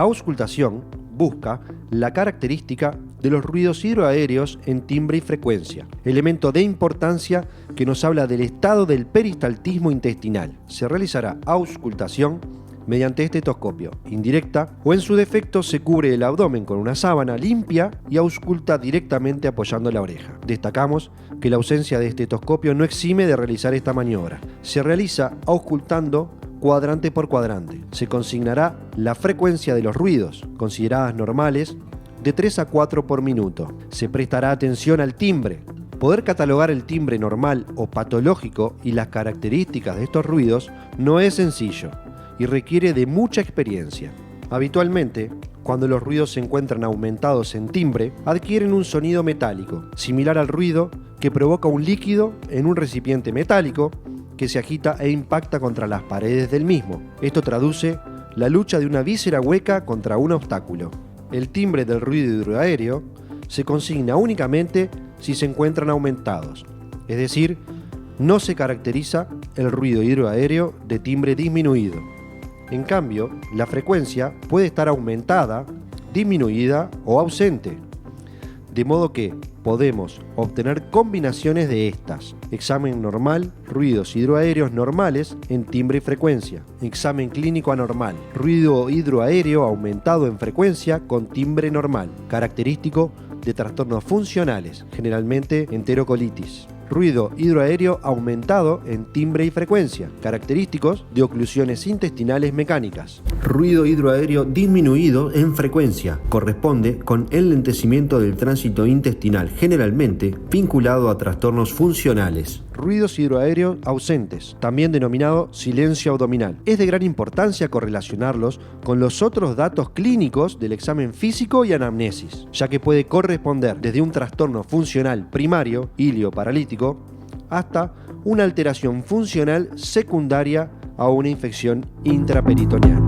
auscultación busca la característica de los ruidos hidroaéreos en timbre y frecuencia, elemento de importancia que nos habla del estado del peristaltismo intestinal. Se realizará auscultación mediante estetoscopio, indirecta, o en su defecto se cubre el abdomen con una sábana limpia y ausculta directamente apoyando la oreja. Destacamos que la ausencia de estetoscopio no exime de realizar esta maniobra. Se realiza auscultando cuadrante por cuadrante. Se consignará la frecuencia de los ruidos, consideradas normales, de 3 a 4 por minuto. Se prestará atención al timbre. Poder catalogar el timbre normal o patológico y las características de estos ruidos no es sencillo y requiere de mucha experiencia. Habitualmente, cuando los ruidos se encuentran aumentados en timbre, adquieren un sonido metálico, similar al ruido que provoca un líquido en un recipiente metálico que se agita e impacta contra las paredes del mismo. Esto traduce la lucha de una víscera hueca contra un obstáculo. El timbre del ruido hidroaéreo se consigna únicamente si se encuentran aumentados, es decir, no se caracteriza el ruido hidroaéreo de timbre disminuido. En cambio, la frecuencia puede estar aumentada, disminuida o ausente, de modo que podemos obtener combinaciones de estas: examen normal, ruidos hidroaéreos normales en timbre y frecuencia; examen clínico anormal, ruido hidroaéreo aumentado en frecuencia con timbre normal, característico de trastornos funcionales, generalmente enterocolitis; ruido hidroaéreo aumentado en timbre y frecuencia, característicos de oclusiones intestinales mecánicas. Ruido hidroaéreo disminuido en frecuencia, corresponde con enlentecimiento del tránsito intestinal, generalmente vinculado a trastornos funcionales. Ruidos hidroaéreos ausentes, también denominado silencio abdominal. Es de gran importancia correlacionarlos con los otros datos clínicos del examen físico y anamnesis, ya que puede corresponder desde un trastorno funcional primario, ilio-paralítico, hasta una alteración funcional secundaria a una infección intraperitoneal.